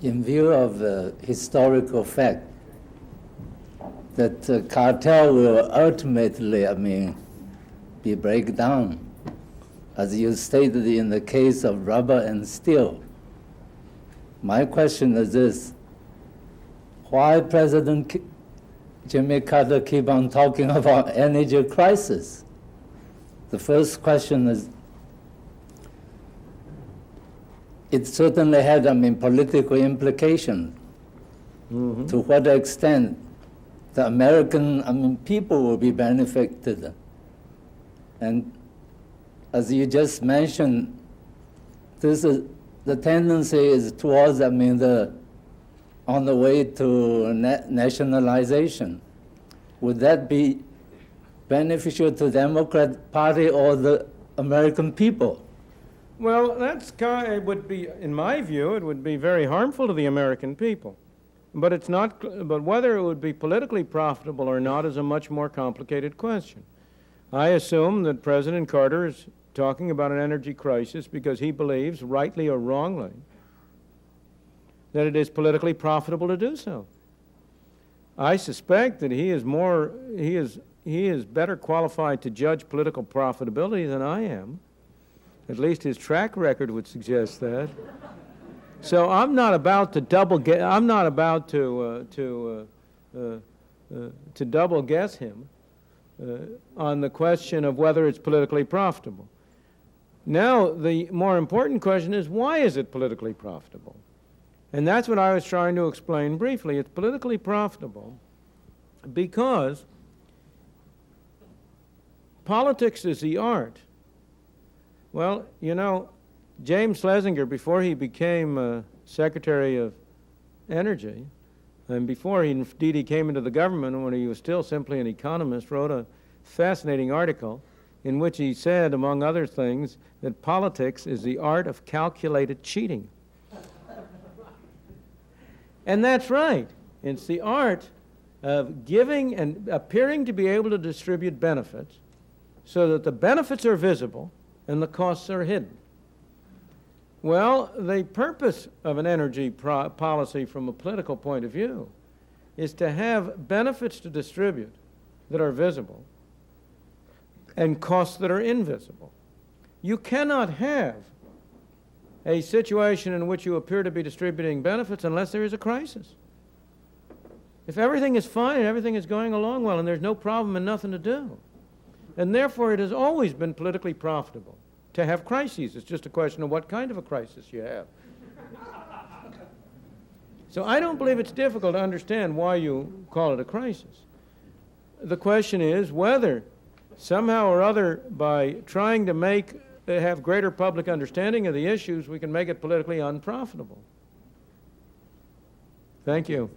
In view of the historical fact that the cartel will ultimately, be break down, as you stated in the case of rubber and steel. My question is this: why President Jimmy Carter keep on talking about energy crisis? The first question is, it certainly had, political implication. Mm-hmm. To what extent the American, people will be benefited. And as you just mentioned, the tendency is towards, on the way to nationalization. Would that be beneficial to the Democrat Party or the American people? Well, it would be, in my view, it would be very harmful to the American people. But it's not. But whether it would be politically profitable or not is a much more complicated question. I assume that President Carter is talking about an energy crisis because he believes, rightly or wrongly, that it is politically profitable to do so. I suspect that he is better qualified to judge political profitability than I am. At least his track record would suggest that. So I'm not about to double guess him on the question of whether it's politically profitable. Now, the more important question is, why is it politically profitable? And that's what I was trying to explain briefly. It's politically profitable because politics is the art. Well, James Schlesinger, before he became Secretary of Energy, and before he came into the government, when he was still simply an economist, wrote a fascinating article in which he said, among other things, that politics is the art of calculated cheating. And that's right. It's the art of giving and appearing to be able to distribute benefits so that the benefits are visible and the costs are hidden. Well, the purpose of an energy policy from a political point of view is to have benefits to distribute that are visible and costs that are invisible. You cannot have a situation in which you appear to be distributing benefits unless there is a crisis. If everything is fine and everything is going along well and there's no problem and nothing to do, and therefore it has always been politically profitable to have crises. It's just a question of what kind of a crisis you have. So I don't believe it's difficult to understand why you call it a crisis. The question is whether somehow or other, by trying to have greater public understanding of the issues, we can make it politically unprofitable. Thank you.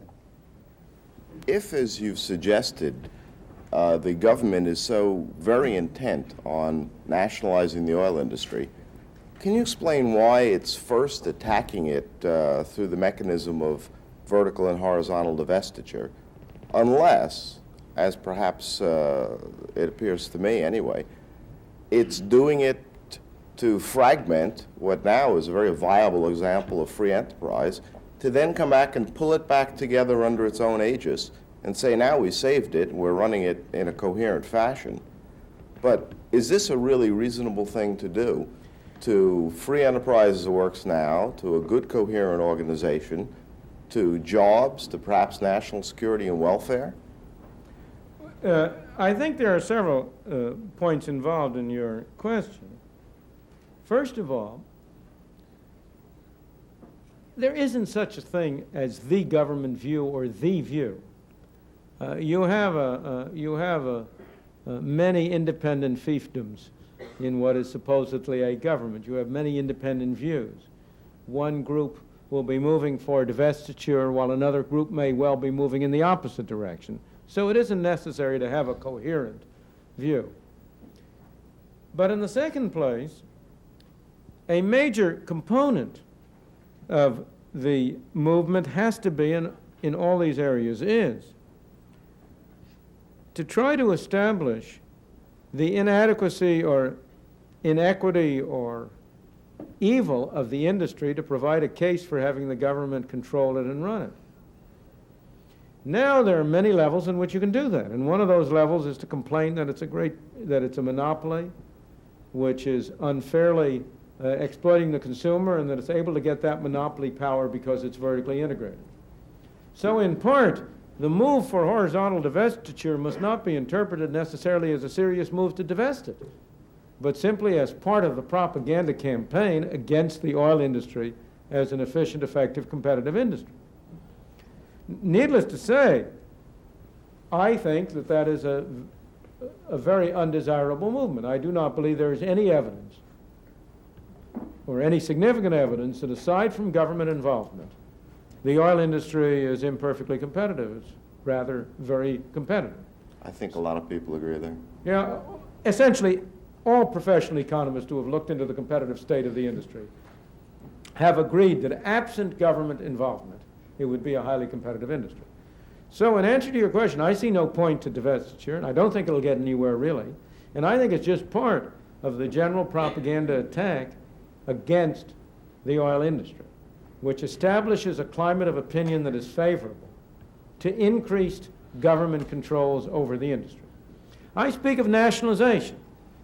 If, as you've suggested, the government is so very intent on nationalizing the oil industry, can you explain why it's first attacking it through the mechanism of vertical and horizontal divestiture, unless, as perhaps it appears to me anyway, it's doing it to fragment what now is a very viable example of free enterprise, to then come back and pull it back together under its own aegis and say, now we saved it, we're running it in a coherent fashion. But is this a really reasonable thing to do? To free enterprise as it works now, to a good coherent organization, to jobs, to perhaps national security and welfare? I think there are several points involved in your question. First of all, there isn't such a thing as the government view or the view. You have many independent fiefdoms in what is supposedly a government. You have many independent views. One group will be moving for divestiture while another group may well be moving in the opposite direction. So it isn't necessary to have a coherent view. But in the second place, a major component of the movement has to be in all these areas is to try to establish the inadequacy or inequity or evil of the industry to provide a case for having the government control it and run it. Now there are many levels in which you can do that, and one of those levels is to complain that it's a monopoly, which is unfairly exploiting the consumer, and that it's able to get that monopoly power because it's vertically integrated. So in part, the move for horizontal divestiture must not be interpreted necessarily as a serious move to divest it, but simply as part of the propaganda campaign against the oil industry as an efficient, effective, competitive industry. Needless to say, I think that that is a very undesirable movement. I do not believe there is any evidence, or any significant evidence, that aside from government involvement, the oil industry is imperfectly competitive. It's rather very competitive. I think a lot of people agree there. Yeah, essentially, all professional economists who have looked into the competitive state of the industry have agreed that absent government involvement, it would be a highly competitive industry. So in answer to your question, I see no point to divestiture, and I don't think it'll get anywhere really. And I think it's just part of the general propaganda attack against the oil industry, which establishes a climate of opinion that is favorable to increased government controls over the industry. I speak of nationalization.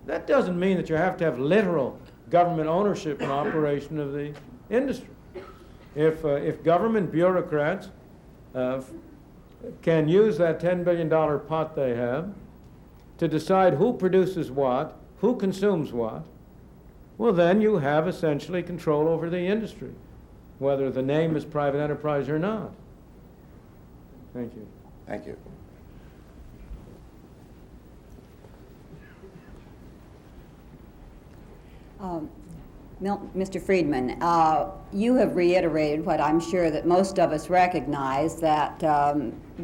That doesn't mean that you have to have literal government ownership and operation of the industry. If government bureaucrats can use that $10 billion pot they have to decide who produces what, who consumes what, well, then you have essentially control over the industry, whether the name is private enterprise or not. Thank you. Thank you. Mr. Friedman, you have reiterated what I'm sure that most of us recognize, that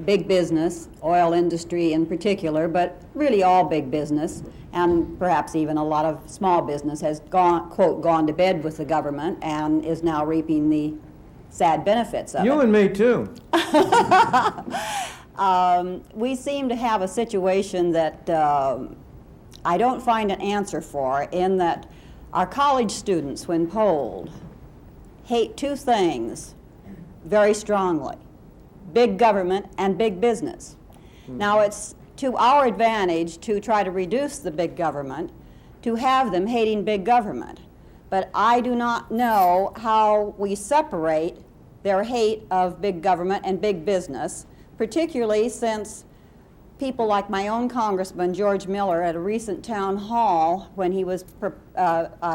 big business, oil industry in particular, but really all big business, and perhaps even a lot of small business, has gone, quote, gone to bed with the government and is now reaping the sad benefits of it. You and me too. We seem to have a situation that I don't find an answer for, in that our college students, when polled, hate two things very strongly: big government and big business. Now, it's to our advantage to try to reduce the big government, to have them hating big government. But I do not know how we separate their hate of big government and big business, particularly since people like my own Congressman, George Miller, at a recent town hall, when he was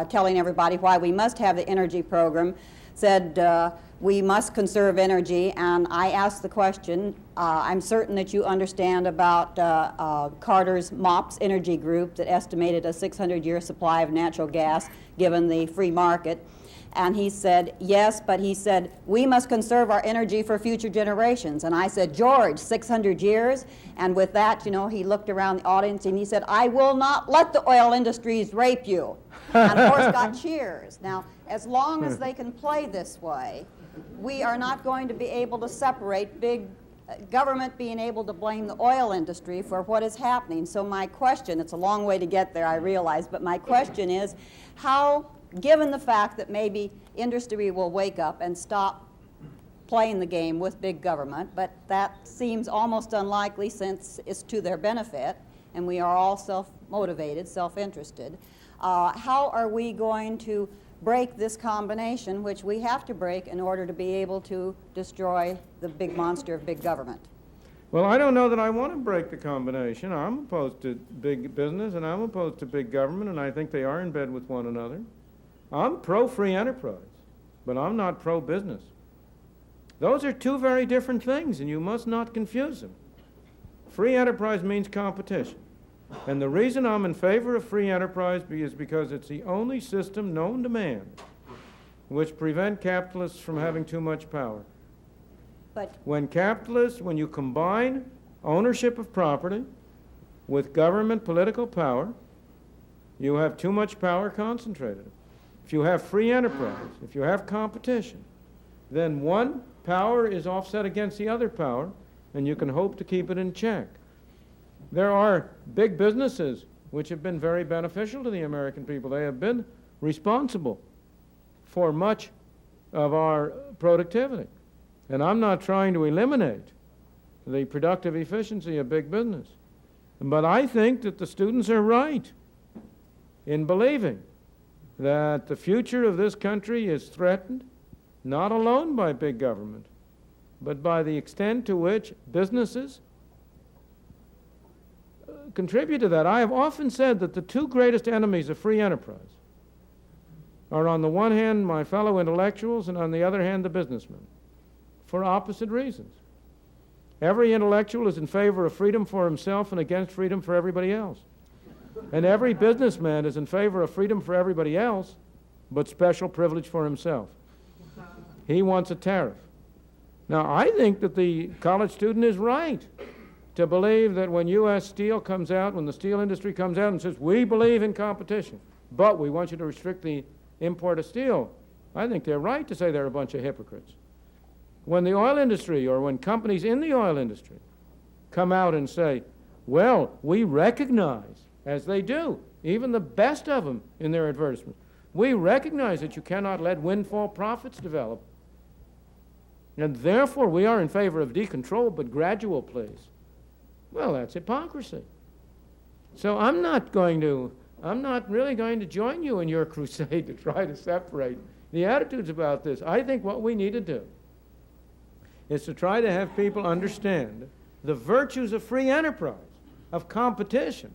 telling everybody why we must have the energy program, said we must conserve energy. And I asked the question, I'm certain that you understand about Carter's MOPS energy group that estimated a 600-year supply of natural gas given the free market. And he said, yes, but he said, we must conserve our energy for future generations. And I said, George, 600 years? And with that, you know, he looked around the audience and he said, I will not let the oil industries rape you. And of course got cheers. Now, as long as they can play this way, we are not going to be able to separate big government being able to blame the oil industry for what is happening. So my question, it's a long way to get there, I realize, but my question is, how, given the fact that maybe industry will wake up and stop playing the game with big government, but that seems almost unlikely since it's to their benefit, and we are all self-motivated, self-interested, how are we going to break this combination, which we have to break in order to be able to destroy the big monster of big government? Well, I don't know that I want to break the combination. I'm opposed to big business and I'm opposed to big government, and I think they are in bed with one another. I'm pro-free enterprise, but I'm not pro-business. Those are two very different things, and you must not confuse them. Free enterprise means competition. And the reason I'm in favor of free enterprise is because it's the only system known to man which prevent capitalists from having too much power. But when you combine ownership of property with government political power, you have too much power concentrated. If you have free enterprise, if you have competition, then one power is offset against the other power, and you can hope to keep it in check. There are big businesses which have been very beneficial to the American people. They have been responsible for much of our productivity. And I'm not trying to eliminate the productive efficiency of big business. But I think that the students are right in believing that the future of this country is threatened not alone by big government, but by the extent to which businesses contribute to that. I have often said that the two greatest enemies of free enterprise are, on the one hand, my fellow intellectuals, and on the other hand, the businessmen, for opposite reasons. Every intellectual is in favor of freedom for himself and against freedom for everybody else. And every businessman is in favor of freedom for everybody else, but special privilege for himself. He wants a tariff. Now, I think that the college student is right to believe that when U.S. Steel comes out, when the steel industry comes out and says, we believe in competition, but we want you to restrict the import of steel, I think they're right to say they're a bunch of hypocrites. When the oil industry, or when companies in the oil industry come out and say, well, we recognize, as they do, even the best of them in their advertisements, we recognize that you cannot let windfall profits develop, and therefore we are in favor of decontrol, but gradual, please. Well, that's hypocrisy. So I'm not really going to join you in your crusade to try to separate the attitudes about this. I think what we need to do is to try to have people understand the virtues of free enterprise, of competition.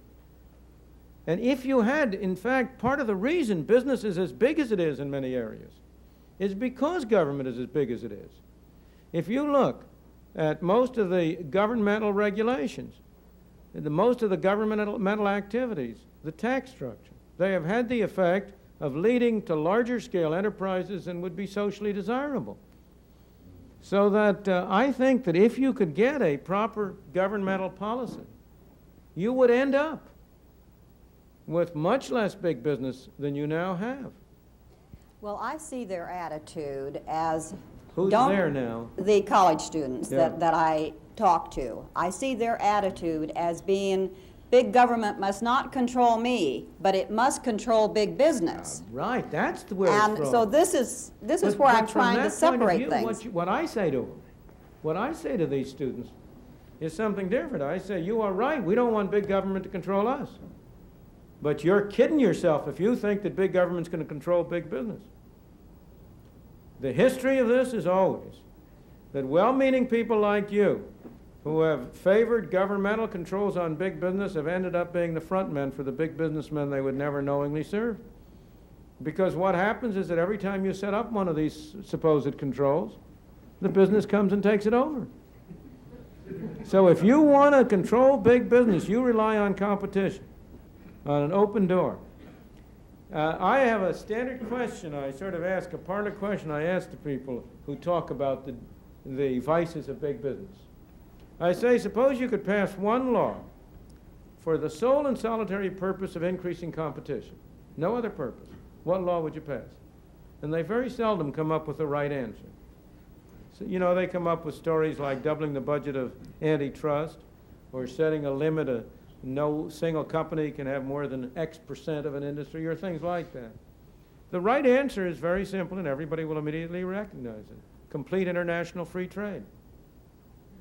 And if you had, in fact, part of the reason business is as big as it is in many areas is because government is as big as it is. If you look at most of the governmental regulations, most of the governmental activities, the tax structure, they have had the effect of leading to larger scale enterprises than would be socially desirable. So that I think that if you could get a proper governmental policy, you would end up with much less big business than you now have. Well, I see their attitude as... Who's there now? The college students Yeah. that I talk to. I see their attitude as being, big government must not control me, but it must control big business. Right, that's where it's And from. so this is where I'm trying to separate things. What I say to them, what I say to these students is something different. I say, you are right, we don't want big government to control us. But you're kidding yourself if you think that big government's going to control big business. The history of this is always that well-meaning people like you, who have favored governmental controls on big business, have ended up being the front men for the big businessmen they would never knowingly serve. Because what happens is that every time you set up one of these supposed controls, the business comes and takes it over. So if you want to control big business, you rely on competition, on an open door. I have a standard question. I sort of ask a parlor question I ask to people who talk about the vices of big business. I say, suppose you could pass one law for the sole and solitary purpose of increasing competition. No other purpose. What law would you pass? And they very seldom come up with the right answer. So, you know, they come up with stories like doubling the budget of antitrust or setting a limit no single company can have more than X percent of an industry, or things like that. The right answer is very simple, and everybody will immediately recognize it. Complete international free trade.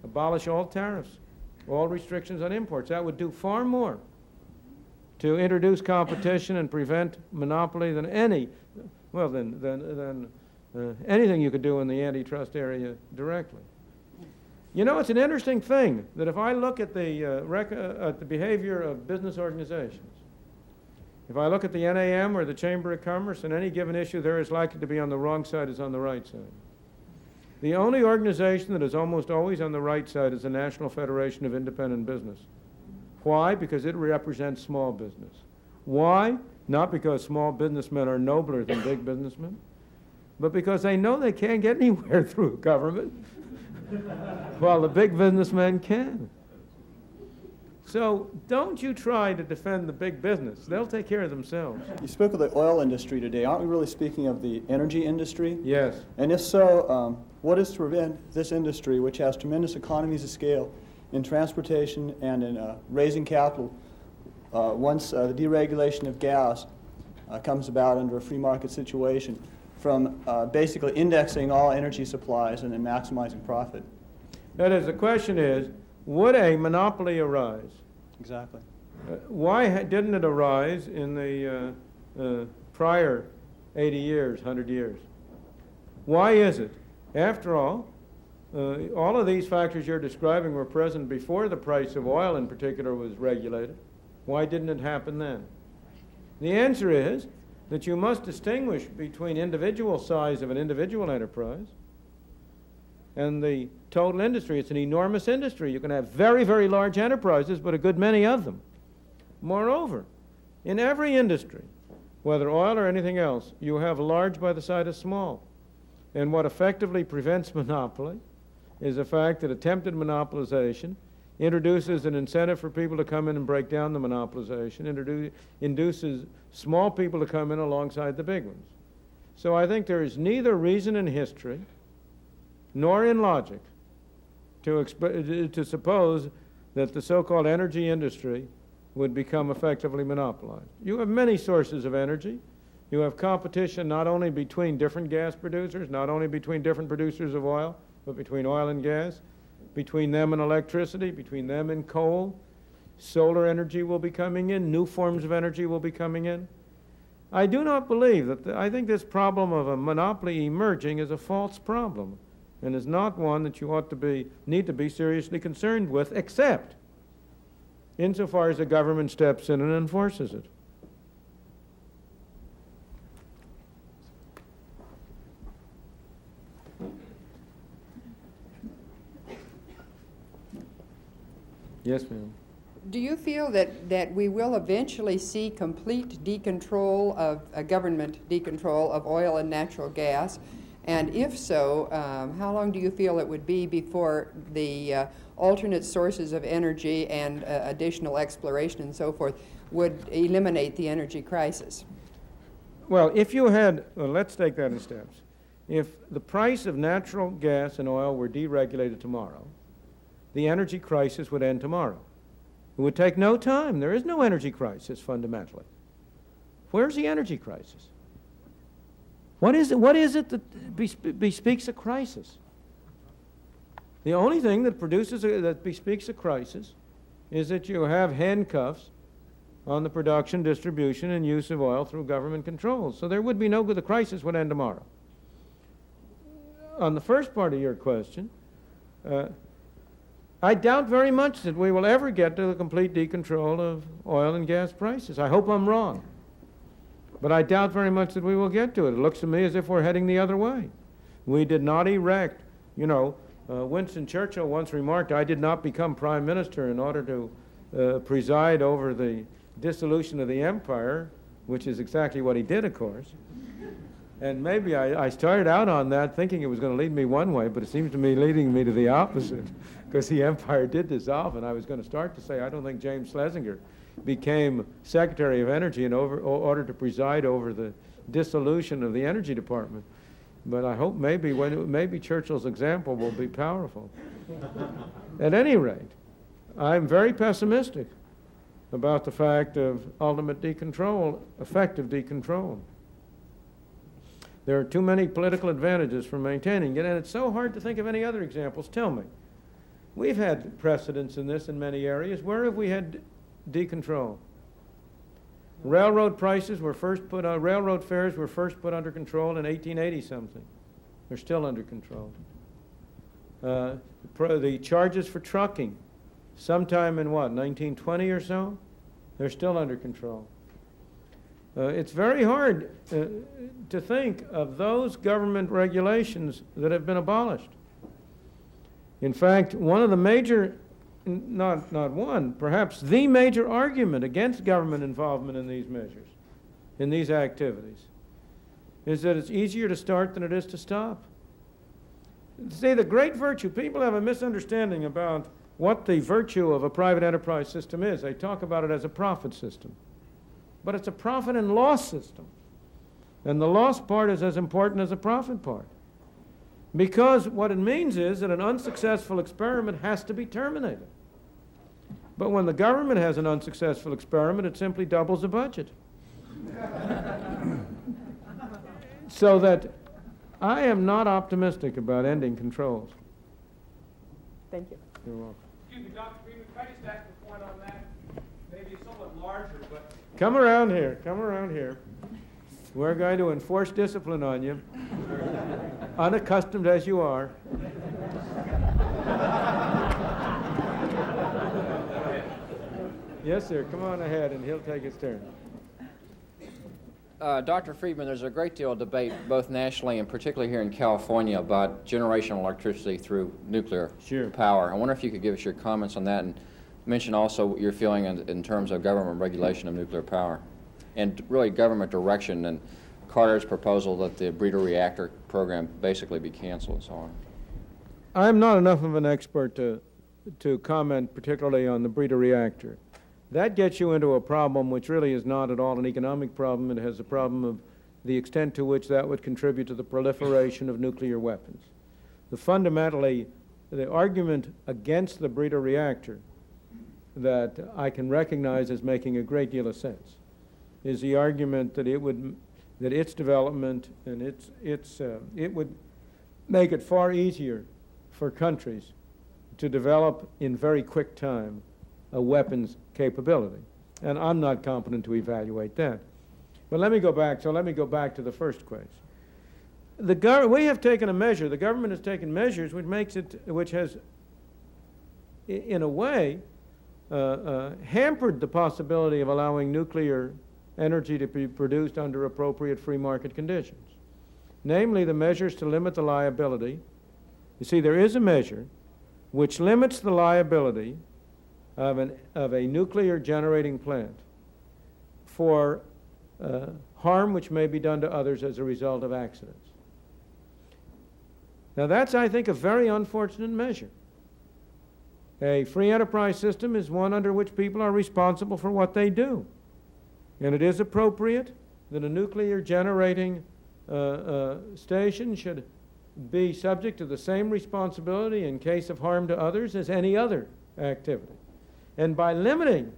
Abolish all tariffs, all restrictions on imports. That would do far more to introduce competition and prevent monopoly than anything you could do in the antitrust area directly. You know, it's an interesting thing that if I look at the behavior of business organizations, if I look at the NAM or the Chamber of Commerce, on any given issue, they're as likely to be on the wrong side as on the right side. The only organization that is almost always on the right side is the National Federation of Independent Business. Why? Because it represents small business. Why? Not because small businessmen are nobler than big businessmen, but because they know they can't get anywhere through government, while the big businessmen can. So don't you try to defend the big business. They'll take care of themselves. You spoke of the oil industry today. Aren't we really speaking of the energy industry? Yes. And if so, what is to prevent this industry, which has tremendous economies of scale in transportation and in raising capital, once the deregulation of gas comes about under a free market situation, from basically indexing all energy supplies and then maximizing profit. That is, the question is, would a monopoly arise? Exactly. Why didn't it arise in the prior 80 years, 100 years? Why is it? After all of these factors you're describing were present before the price of oil in particular was regulated. Why didn't it happen then? The answer is that you must distinguish between individual size of an individual enterprise and the total industry. It's an enormous industry. You can have very, very large enterprises, but a good many of them. Moreover, in every industry, whether oil or anything else, you have large by the side of small. And what effectively prevents monopoly is the fact that attempted monopolization introduces an incentive for people to come in and break down the monopolization, induces small people to come in alongside the big ones. So I think there is neither reason in history nor in logic to suppose that the so-called energy industry would become effectively monopolized. You have many sources of energy. You have competition not only between different gas producers, not only between different producers of oil, but between oil and gas, between them and electricity, between them and coal. Solar energy will be coming in, new forms of energy will be coming in. I do not believe that, I think this problem of a monopoly emerging is a false problem and is not one that you need to be seriously concerned with, except insofar as the government steps in and enforces it. Yes, ma'am. Do you feel that we will eventually see complete decontrol of government decontrol of oil and natural gas? And if so, how long do you feel it would be before the alternate sources of energy and additional exploration and so forth would eliminate the energy crisis? Well, if you had, let's take that in steps. If the price of natural gas and oil were deregulated tomorrow, the energy crisis would end tomorrow. It would take no time. There is no energy crisis fundamentally. Where's the energy crisis? What is it that bespeaks a crisis? The only thing that that bespeaks a crisis is that you have handcuffs on the production, distribution, and use of oil through government controls. So there would be the crisis would end tomorrow. On the first part of your question, I doubt very much that we will ever get to the complete decontrol of oil and gas prices. I hope I'm wrong. But I doubt very much that we will get to it. It looks to me as if we're heading the other way. We did not erect, Winston Churchill once remarked, I did not become prime minister in order to preside over the dissolution of the empire, which is exactly what he did, of course. And maybe I started out on that thinking it was going to lead me one way, but it seems to me leading me to the opposite, because the empire did dissolve, and I was going to start to say I don't think James Schlesinger became Secretary of Energy in order to preside over the dissolution of the Energy Department. But I hope maybe Churchill's example will be powerful. At any rate, I'm very pessimistic about the fact of ultimate decontrol, effective decontrol. There are too many political advantages for maintaining it, and it's so hard to think of any other examples. Tell me. We've had precedents in this in many areas. Where have we had decontrol? Railroad prices were first put on, railroad fares were first put under control in 1880-something. They're still under control. The charges for trucking, sometime in 1920 or so? They're still under control. It's very hard to think of those government regulations that have been abolished. In fact, one of the major, not one, perhaps the major argument against government involvement in these measures, in these activities, is that it's easier to start than it is to stop. See, the great virtue, people have a misunderstanding about what the virtue of a private enterprise system is. They talk about it as a profit system. But it's a profit and loss system. And the loss part is as important as the profit part. Because what it means is that an unsuccessful experiment has to be terminated. But when the government has an unsuccessful experiment, it simply doubles the budget. So that I am not optimistic about ending controls. Thank you. You're welcome. Excuse me, Dr. Friedman, can I just ask a point on that? Maybe somewhat larger, but Come around here, come around here. We're going to enforce discipline on you, unaccustomed as you are. Yes, sir, come on ahead and he'll take his turn. Dr. Friedman, there's a great deal of debate, both nationally and particularly here in California, about generational electricity through nuclear power. I wonder if you could give us your comments on that and mention also what you're feeling in terms of government regulation of nuclear power and really government direction and Carter's proposal that the breeder reactor program basically be canceled and so on. I'm not enough of an expert to comment particularly on the breeder reactor. That gets you into a problem which really is not at all an economic problem. It has a problem of the extent to which that would contribute to the proliferation of nuclear weapons. Fundamentally, the argument against the breeder reactor that I can recognize as making a great deal of sense is the argument that that its development and it would make it far easier for countries to develop in very quick time a weapons capability. And I'm not competent to evaluate that. But let me go back to the first question. We have taken a measure, the government has taken measures which has, in a way, hampered the possibility of allowing nuclear energy to be produced under appropriate free market conditions. Namely, the measures to limit the liability. You see, there is a measure which limits the liability of a nuclear generating plant for harm which may be done to others as a result of accidents. Now that's, I think, a very unfortunate measure. A free enterprise system is one under which people are responsible for what they do. And it is appropriate that a nuclear generating station should be subject to the same responsibility in case of harm to others as any other activity. And by limiting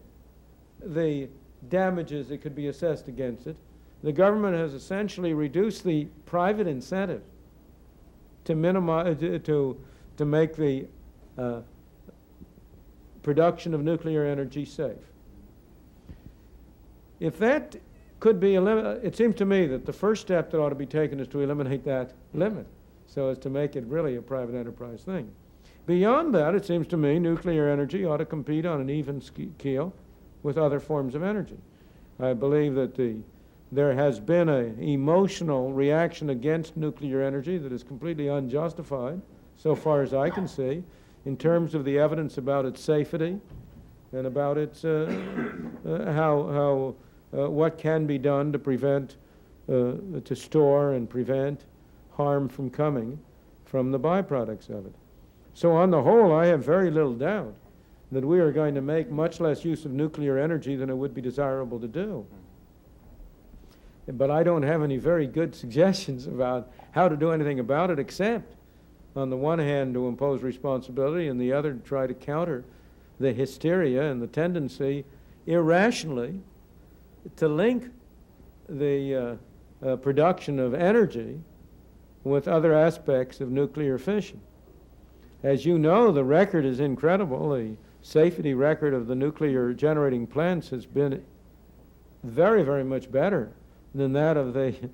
the damages that could be assessed against it, the government has essentially reduced the private incentive to minimize, to make the production of nuclear energy safe. If that could be eliminated, it seems to me that the first step that ought to be taken is to eliminate that limit so as to make it really a private enterprise thing. Beyond that, it seems to me nuclear energy ought to compete on an even keel with other forms of energy. I believe that there has been an emotional reaction against nuclear energy that is completely unjustified, so far as I can see, in terms of the evidence about its safety and about its what can be done to prevent, to store and prevent harm from coming from the byproducts of it. So on the whole, I have very little doubt that we are going to make much less use of nuclear energy than it would be desirable to do. But I don't have any very good suggestions about how to do anything about it, except, on the one hand, to impose responsibility, and the other, to try to counter the hysteria and the tendency, irrationally, to link the production of energy with other aspects of nuclear fission. As you know, the record is incredible. The safety record of the nuclear generating plants has been very, very much better than that of the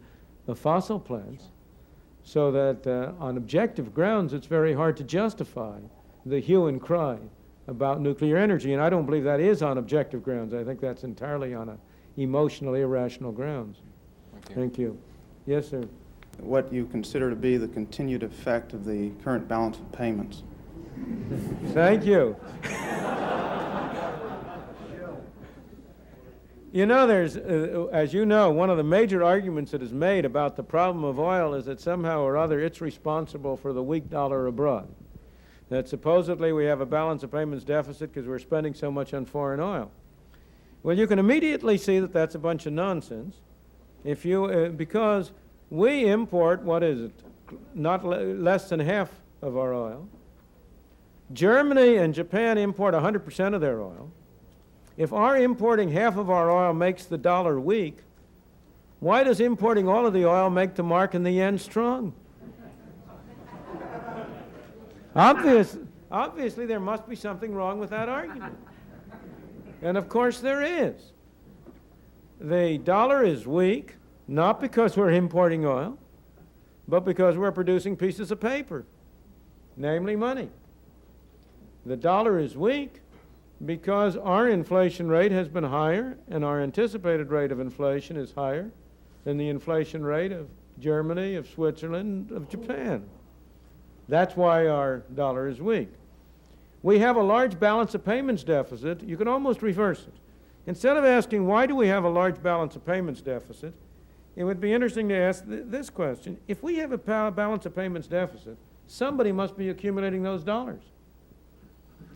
fossil plants, so that on objective grounds it's very hard to justify the hue and cry about nuclear energy, and I don't believe that is on objective grounds. I think that's entirely on emotionally irrational grounds. Thank you. Yes, sir. What you consider to be the continued effect of the current balance of payments. Thank you. You know, there's, as you know, one of the major arguments that is made about the problem of oil is that somehow or other it's responsible for the weak dollar abroad. That supposedly we have a balance of payments deficit because we're spending so much on foreign oil. Well, you can immediately see that that's a bunch of nonsense. If you, because we import, what is it, not less than half of our oil. Germany and Japan import 100% of their oil. If our importing half of our oil makes the dollar weak, Why does importing all of the oil make the mark and the yen strong? Obviously, there must be something wrong with that argument. And of course there is. The dollar is weak, not because we're importing oil, but because we're producing pieces of paper, namely money. The dollar is weak because our inflation rate has been higher, and our anticipated rate of inflation is higher than the inflation rate of Germany, of Switzerland, of Japan. That's why our dollar is weak. We have a large balance of payments deficit. You can almost reverse it. Instead of asking, why do we have a large balance of payments deficit, it would be interesting to ask this question. If we have a balance of payments deficit, somebody must be accumulating those dollars.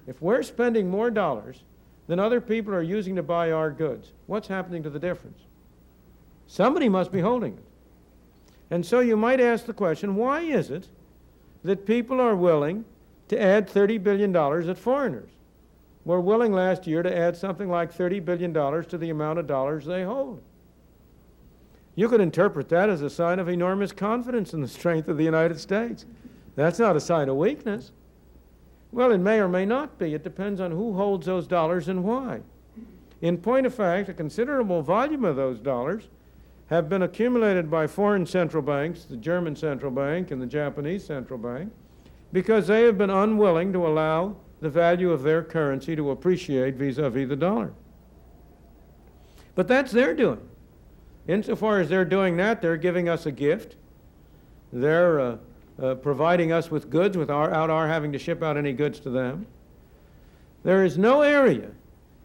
If we're spending more dollars than other people are using to buy our goods, what's happening to the difference? Somebody must be holding it. And so you might ask the question, why is it that people are willing to add $30 billion at foreigners? Were willing last year to add something like $30 billion to the amount of dollars they hold. You could interpret that as a sign of enormous confidence in the strength of the United States. That's not a sign of weakness. Well, it may or may not be. It depends on who holds those dollars and why. In point of fact, a considerable volume of those dollars have been accumulated by foreign central banks, the German central bank and the Japanese central bank, because they have been unwilling to allow the value of their currency to appreciate vis-a-vis the dollar. But that's their doing. Insofar as they're doing that, they're giving us a gift. They're providing us with goods without our having to ship out any goods to them. There is no area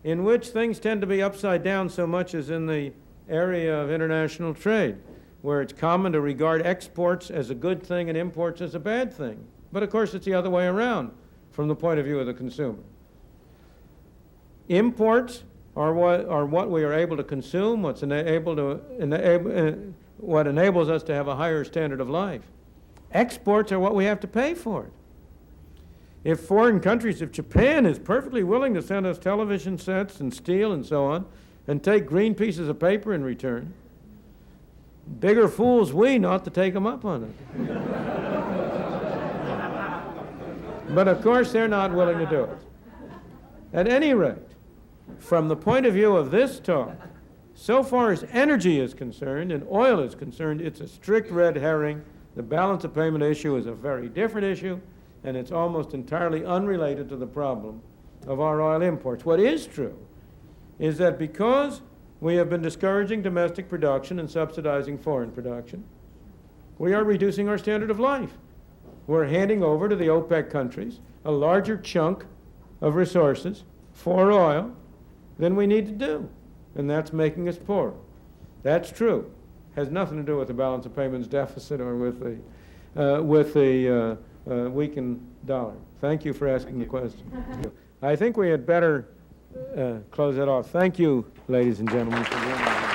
in which things tend to be upside down so much as in the area of international trade, where it's common to regard exports as a good thing and imports as a bad thing. But of course it's the other way around from the point of view of the consumer. Imports are what we are able to consume, what enables us to have a higher standard of life. Exports are what we have to pay for it. If foreign countries, if Japan is perfectly willing to send us television sets and steel and so on, and take green pieces of paper in return, bigger fools we not to take them up on it. But of course they're not willing to do it. At any rate, from the point of view of this talk, so far as energy is concerned and oil is concerned, it's a strict red herring. The balance of payment issue is a very different issue, and it's almost entirely unrelated to the problem of our oil imports. What is true is that because we have been discouraging domestic production and subsidizing foreign production, we are reducing our standard of life. We're handing over to the OPEC countries a larger chunk of resources for oil than we need to do, and that's making us poorer. That's true. Has nothing to do with the balance of payments deficit or with the weakened dollar. Thank you for asking the question. I think we had better close it off. Thank you, ladies and gentlemen, for being here.